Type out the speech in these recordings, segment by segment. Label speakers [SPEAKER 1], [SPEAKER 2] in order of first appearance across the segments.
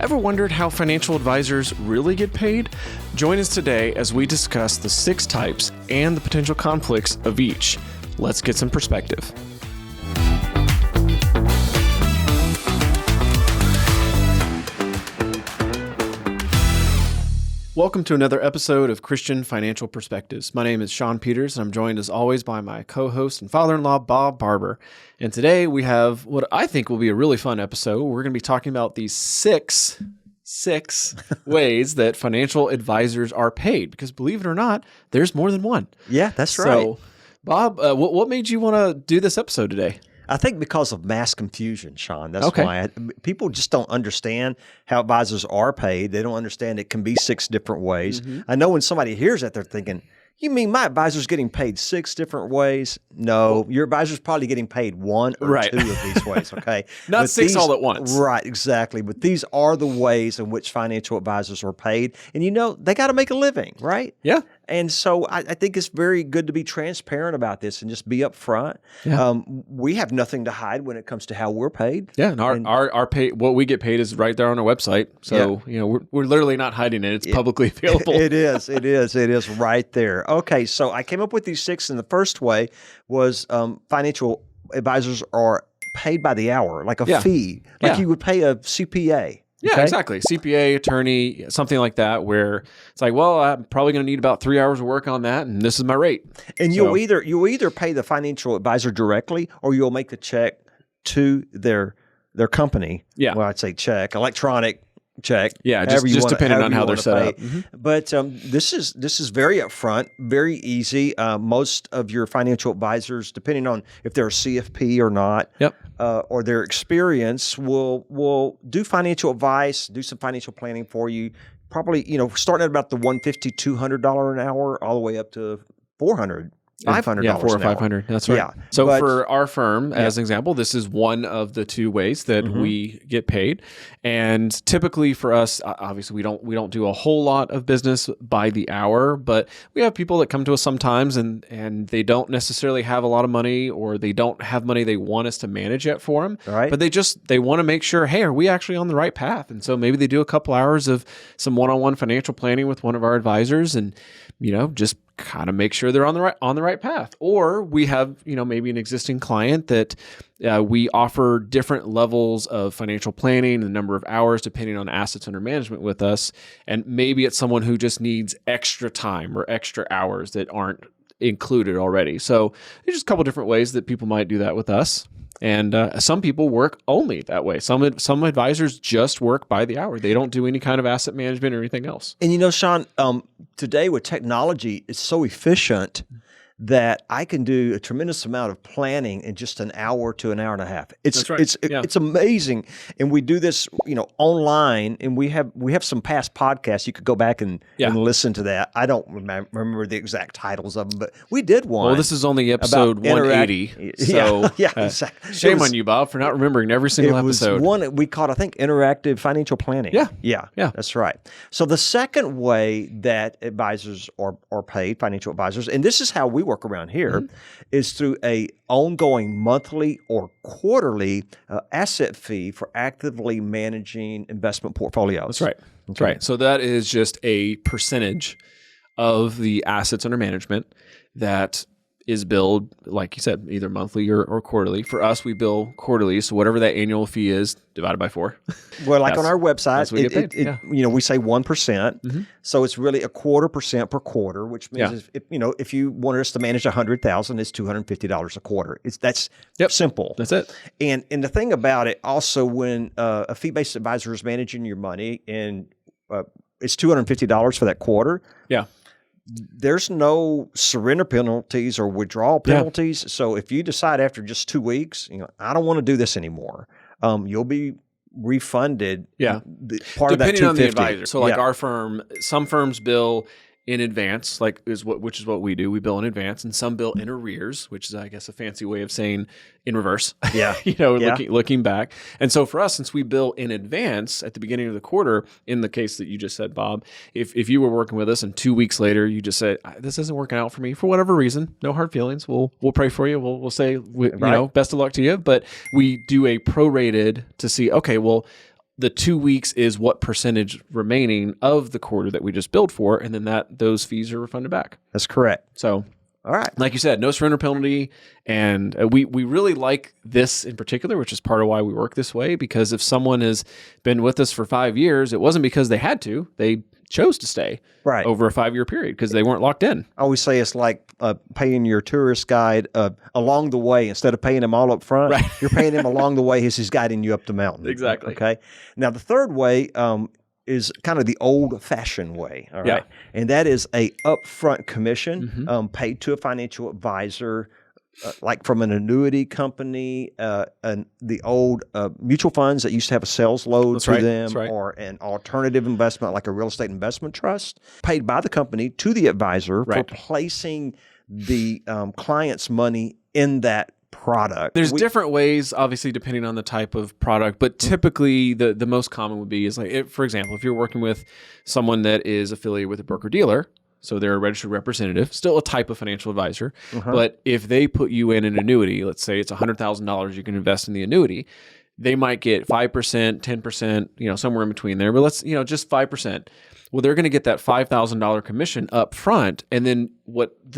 [SPEAKER 1] Ever wondered how financial advisors really get paid? Join us today as we discuss the 6 types and the potential conflicts of each. Let's get some perspective. Welcome to another episode of Christian Financial Perspectives. My name is Shawn Peters, and I'm joined as always by my co-host and father-in-law, Bob Barber. And today we have what I think will be a really fun episode. We're going to be talking about these six ways that financial advisors are paid, because believe it or not, there's more than one.
[SPEAKER 2] Yeah, that's right.
[SPEAKER 1] So, Bob, what made you want to do this episode today?
[SPEAKER 2] I think because of mass confusion, Shawn. That's why. People just don't understand how advisors are paid. They don't understand it can be 6 different ways. Mm-hmm. I know when somebody hears that, they're thinking, you mean my advisor's getting paid 6 different ways? No, your advisor's probably getting paid 1 or 2 of these ways, okay?
[SPEAKER 1] Not but 6 all at once.
[SPEAKER 2] Right, exactly. But these are the ways in which financial advisors are paid. And you know, they got to make a living, right?
[SPEAKER 1] Yeah.
[SPEAKER 2] And so I think it's very good to be transparent about this and just be upfront.
[SPEAKER 1] Yeah.
[SPEAKER 2] We have nothing to hide when it comes to how we're paid.
[SPEAKER 1] Yeah, and our pay, what we get paid is right there on our website. So you know, we're literally not hiding it. It's publicly available.
[SPEAKER 2] It is right there. Okay, so I came up with these 6, and the first way was financial advisors are paid by the hour, like a fee, like you would pay a CPA.
[SPEAKER 1] Yeah, exactly. CPA, attorney, something like that, where it's like, well, I'm probably going to need about 3 hours of work on that, and this is my rate.
[SPEAKER 2] And you'll either pay the financial advisor directly, or you'll make the check to their company. Yeah. Well, I'd say check, electronic check.
[SPEAKER 1] Yeah, just depending on how they're set up.
[SPEAKER 2] Mm-hmm. But this is very upfront, very easy. Most of your financial advisors, depending on if they're a CFP or not, or their experience, will do financial advice, do some financial planning for you. Probably, starting at about the $150, $200 an hour, all the way up to $400. $500.
[SPEAKER 1] Yeah, $400 or $500. That's right. Yeah. So for our firm, as an example, this is one of the 2 ways that we get paid. And typically for us, obviously we don't do a whole lot of business by the hour, but we have people that come to us sometimes and they don't necessarily have a lot of money, or they don't have money they want us to manage it for them.
[SPEAKER 2] Right.
[SPEAKER 1] But they want to make sure, hey, are we actually on the right path? And so maybe they do a couple hours of some one-on-one financial planning with one of our advisors, and just kind of make sure they're on the right path. Or we have, maybe an existing client that we offer different levels of financial planning, the number of hours depending on assets under management with us. And maybe it's someone who just needs extra time or extra hours that aren't included already. So there's just a couple different ways that people might do that with us. And some people work only that way. Some advisors just work by the hour. They don't do any kind of asset management or anything else.
[SPEAKER 2] And Shawn, today with technology, it's so efficient that I can do a tremendous amount of planning in just an hour to an hour and a half.
[SPEAKER 1] That's right.
[SPEAKER 2] It's amazing. And we do this, online, and we have some past podcasts. You could go back and listen to that. I don't remember the exact titles of them, but we did one.
[SPEAKER 1] Well, this is only episode 180. So
[SPEAKER 2] exactly.
[SPEAKER 1] Shame on you, Bob, for not remembering every single episode.
[SPEAKER 2] It was one we called, I think, interactive financial planning. Yeah, that's right. So the second way that advisors are paid, financial advisors, and this is how we work around here, is through a ongoing monthly or quarterly asset fee for actively managing investment portfolios.
[SPEAKER 1] That's right. That's right. So that is just a percentage of the assets under management that is billed, like you said, either monthly or quarterly. For us, we bill quarterly, so whatever that annual fee is, divided by 4.
[SPEAKER 2] Well, like on our website, we say 1%, so it's really 0.25% per quarter, which means if you wanted us to manage $100,000, it's $250 a quarter. That's simple.
[SPEAKER 1] That's it.
[SPEAKER 2] And the thing about it, also, when a fee-based advisor is managing your money, and it's $250 for that quarter.
[SPEAKER 1] Yeah.
[SPEAKER 2] There's no surrender penalties or withdrawal penalties. Yeah. So if you decide after just 2 weeks, I don't want to do this anymore, you'll be refunded part of that $250.
[SPEAKER 1] Depending on the advisor. So like our firm, some firms bill in advance, which is what we do. We bill in advance, and some bill in arrears, which is, I guess, a fancy way of saying in reverse.
[SPEAKER 2] Yeah.
[SPEAKER 1] Looking back. And so for us, since we bill in advance at the beginning of the quarter, in the case that you just said, Bob, if you were working with us and 2 weeks later you just said, this isn't working out for me for whatever reason, no hard feelings. We'll pray for you. We'll say, best of luck to you. But we do a prorated to see, okay, well, the 2 weeks is what percentage remaining of the quarter that we just billed for, and then those fees are refunded back.
[SPEAKER 2] That's correct.
[SPEAKER 1] So,
[SPEAKER 2] all right,
[SPEAKER 1] like you said, no surrender penalty, and we really like this in particular, which is part of why we work this way. Because if someone has been with us for 5 years, it wasn't because they had to; they chose to stay over a 5-year period because they weren't locked in.
[SPEAKER 2] I always say it's like paying your tourist guide along the way. Instead of paying him all up front, you're paying him along the way as he's guiding you up the mountain.
[SPEAKER 1] Exactly.
[SPEAKER 2] Okay. Now, the third way is kind of the old-fashioned way, all right? And that is a upfront commission paid to a financial advisor, like from an annuity company, and the old mutual funds that used to have a sales load to them, or an alternative investment like a real estate investment trust, paid by the company to the advisor for placing the client's money in that product.
[SPEAKER 1] There's different ways, obviously, depending on the type of product, but typically the most common would be is like, for example, if you're working with someone that is affiliated with a broker-dealer, so they're a registered representative, still a type of financial advisor, but if they put you in an annuity, let's say it's $100,000 you can invest in the annuity, they might get 5%, 10%, somewhere in between there, but let's, just 5%. Well, they're going to get that $5,000 commission up front, and then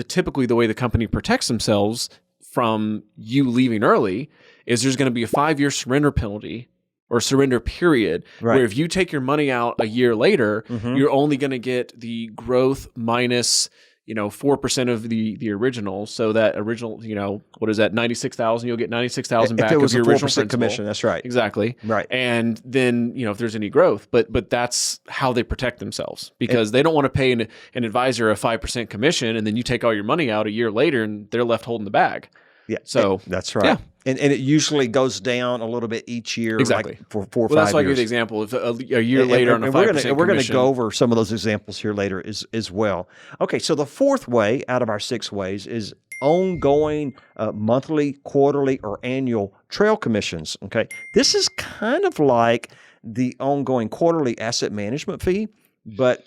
[SPEAKER 1] typically the way the company protects themselves from you leaving early is there's going to be a 5-year surrender penalty or surrender period where if you take your money out a year later, you're only going to get the growth minus 4% of the original. So that original, what is that, 96,000? You'll get 96,000 back of your original principal.
[SPEAKER 2] Commission. That's right.
[SPEAKER 1] Exactly.
[SPEAKER 2] Right.
[SPEAKER 1] And then, if there's any growth, but that's how they protect themselves because they don't want to pay an advisor a 5% commission and then you take all your money out a year later and they're left holding the bag.
[SPEAKER 2] Yeah.
[SPEAKER 1] So
[SPEAKER 2] that's right.
[SPEAKER 1] Yeah.
[SPEAKER 2] And it usually goes down a little bit each year, like for 4 or 5 years.
[SPEAKER 1] That's why I give the example. If a year later on a 5% commission.
[SPEAKER 2] We're going to go over some of those examples here later as well. Okay, so the fourth way out of our 6 ways is ongoing monthly, quarterly, or annual trail commissions. Okay, this is kind of like the ongoing quarterly asset management fee, but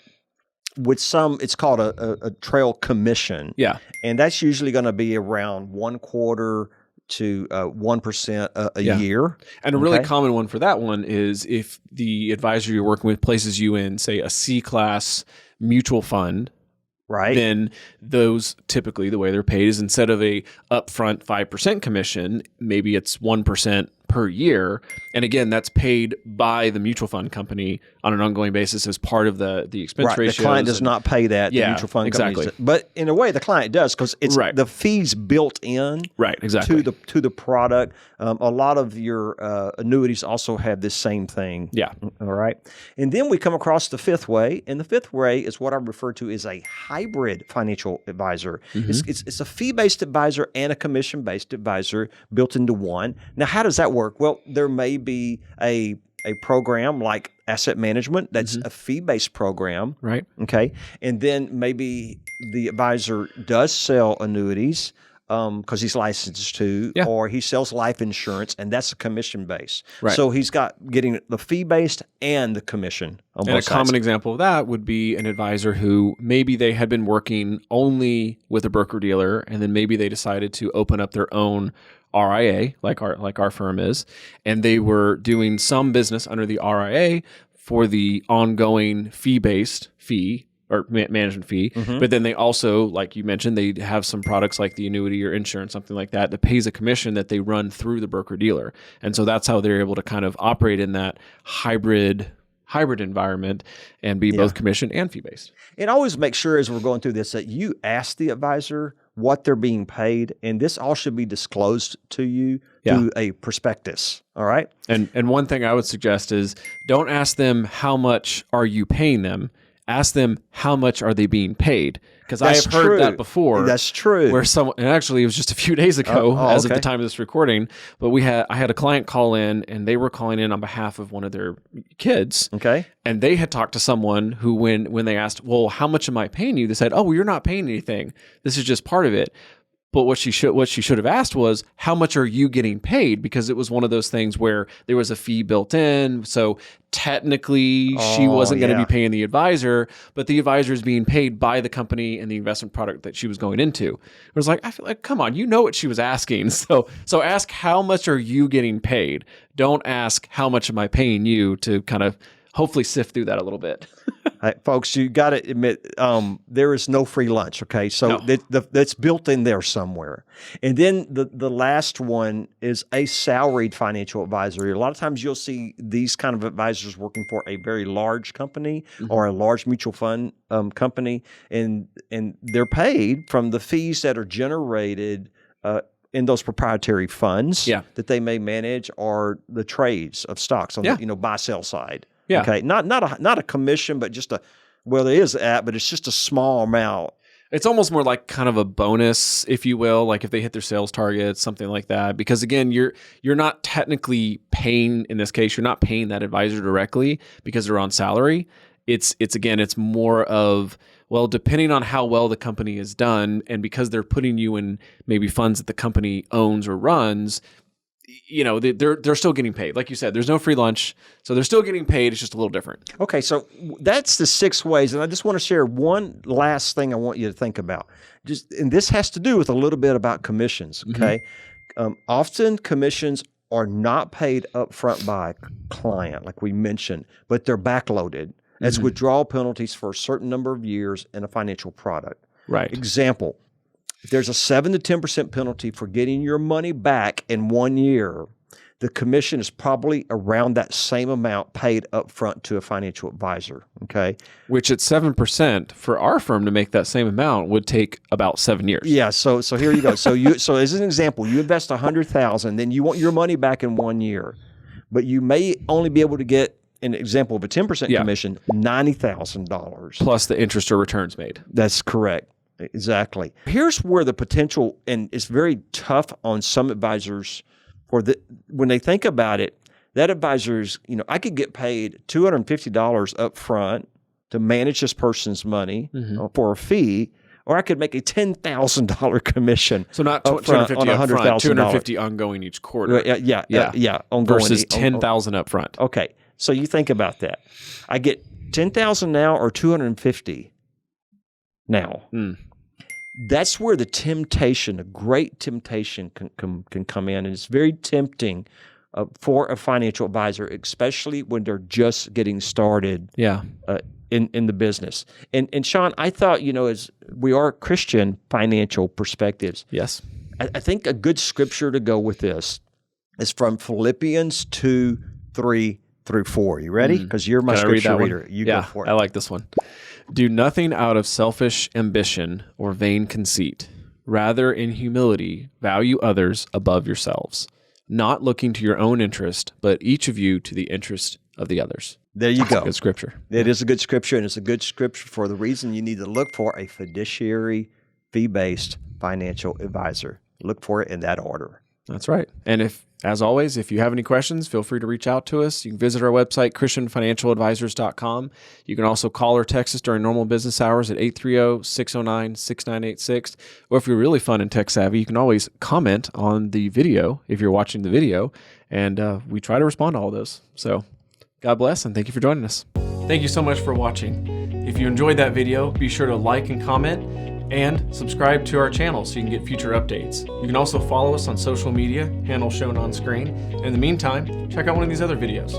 [SPEAKER 2] with some, it's called a trail commission.
[SPEAKER 1] Yeah.
[SPEAKER 2] And that's usually going to be around 1/4 to 1% a year.
[SPEAKER 1] And a really common one for that one is if the advisor you're working with places you in, say, a C-class mutual fund, then those typically the way they're paid is instead of a upfront 5% commission, maybe it's 1% per year. And again, that's paid by the mutual fund company on an ongoing basis as part of the expense ratio.
[SPEAKER 2] The client does not pay that. The mutual fund company. But in a way, the client does because it's the fees built in to the product. A lot of your annuities also have this same thing.
[SPEAKER 1] Yeah.
[SPEAKER 2] All right. And then we come across the fifth way. And the fifth way is what I refer to as a hybrid financial advisor. It's a fee-based advisor and a commission-based advisor built into one. Now, how does that work? Well, there may be a program like asset management that's a fee-based program.
[SPEAKER 1] Right.
[SPEAKER 2] Okay. And then maybe the advisor does sell annuities because he's licensed to, or he sells life insurance, and that's a commission base.
[SPEAKER 1] Right.
[SPEAKER 2] So he's getting the fee-based and the commission on both sides.
[SPEAKER 1] And a common example of that would be an advisor who maybe they had been working only with a broker-dealer, and then maybe they decided to open up their own RIA, like our firm is, and they were doing some business under the RIA for the ongoing fee-based fee or management fee, but then they also, like you mentioned, they have some products like the annuity or insurance, something like that pays a commission that they run through the broker-dealer. And so that's how they're able to kind of operate in that hybrid environment and be both commission and fee-based.
[SPEAKER 2] And always make sure as we're going through this that you ask the advisor what they're being paid, and this all should be disclosed to you through a prospectus. All right?
[SPEAKER 1] And one thing I would suggest is don't ask them how much are you paying them. Ask them how much are they being paid, because I have heard that before.
[SPEAKER 2] That's true.
[SPEAKER 1] Where someone, and actually it was just a few days ago, as of the time of this recording, but I had a client call in, and they were calling in on behalf of one of their kids.
[SPEAKER 2] Okay.
[SPEAKER 1] And they had talked to someone who, when they asked, well, how much am I paying you? They said, oh, well, you're not paying anything. This is just part of it. But what she should have asked was, how much are you getting paid? Because it was one of those things where there was a fee built in. So technically she wasn't going to be paying the advisor, but the advisor is being paid by the company and the investment product that she was going into. It was like, I feel like, come on, you know what she was asking. So ask, how much are you getting paid? Don't ask, how much am I paying you, to kind of hopefully sift through that a little bit.
[SPEAKER 2] Folks, you got to admit, there is no free lunch, okay? So that's built in there somewhere. And then the last one is a salaried financial advisor. A lot of times you'll see these kind of advisors working for a very large company or a large mutual fund company, and they're paid from the fees that are generated in those proprietary funds that they may manage, or the trades of stocks on the buy-sell side.
[SPEAKER 1] Yeah.
[SPEAKER 2] Okay. Not a commission, but just there is that, but it's just a small amount.
[SPEAKER 1] It's almost more like kind of a bonus, if you will, like if they hit their sales targets, something like that. Because again, you're not technically paying, in this case, you're not paying that advisor directly because they're on salary. It's more of, well, depending on how well the company is done, and because they're putting you in maybe funds that the company owns or runs, they're still getting paid. Like you said, there's no free lunch, so they're still getting paid. It's just a little different.
[SPEAKER 2] Okay, so that's the 6 ways, and I just want to share one last thing I want you to think about. And this has to do with a little bit about commissions. Okay, often commissions are not paid up front by a client, like we mentioned, but they're backloaded as withdrawal penalties for a certain number of years in a financial product.
[SPEAKER 1] Right.
[SPEAKER 2] Example. If there's a 7 to 10% penalty for getting your money back in 1 year, the commission is probably around that same amount paid up front to a financial advisor, okay?
[SPEAKER 1] Which at 7% for our firm to make that same amount would take about 7 years.
[SPEAKER 2] Yeah, so here you go. So as an example, you invest $100,000, then you want your money back in 1 year, but you may only be able to get, an example of a 10% commission, $90,000.
[SPEAKER 1] Plus the interest or returns made.
[SPEAKER 2] That's correct. Exactly. Here's where the potential, and it's very tough on some advisors, when they think about it, that advisors, I could get paid $250 up front to manage this person's money for a fee, or I could make a $10,000 commission.
[SPEAKER 1] So not $250 on $100,000, $250 ongoing each quarter.
[SPEAKER 2] Yeah. Ongoing
[SPEAKER 1] versus $10,000 up front.
[SPEAKER 2] Okay. So you think about that. I get $10,000 now or $250 now. That's where the temptation, a great temptation can come in. And it's very tempting for a financial advisor, especially when they're just getting started in the business. And Shawn, I thought, as we are Christian financial perspectives.
[SPEAKER 1] Yes.
[SPEAKER 2] I think a good scripture to go with this is from Philippians 2:3-4. You ready? Because you're my scripture reader. You go for it.
[SPEAKER 1] I like this one. Do nothing out of selfish ambition or vain conceit. Rather, in humility, value others above yourselves, not looking to your own interest, but each of you to the interest of the others.
[SPEAKER 2] There you go.
[SPEAKER 1] Good scripture.
[SPEAKER 2] It is a good scripture, and it's a good scripture for the reason you need to look for a fiduciary, fee-based financial advisor. Look for it in that order.
[SPEAKER 1] That's right. And as always, if you have any questions, feel free to reach out to us. You can visit our website, christianfinancialadvisors.com. You can also call or text us during normal business hours at 830-609-6986. Or if you're really fun and tech savvy, you can always comment on the video if you're watching the video. And we try to respond to all those. So God bless, and thank you for joining us. Thank you so much for watching. If you enjoyed that video, be sure to like and comment, and subscribe to our channel so you can get future updates. You can also follow us on social media, handle shown on screen. In the meantime, check out one of these other videos.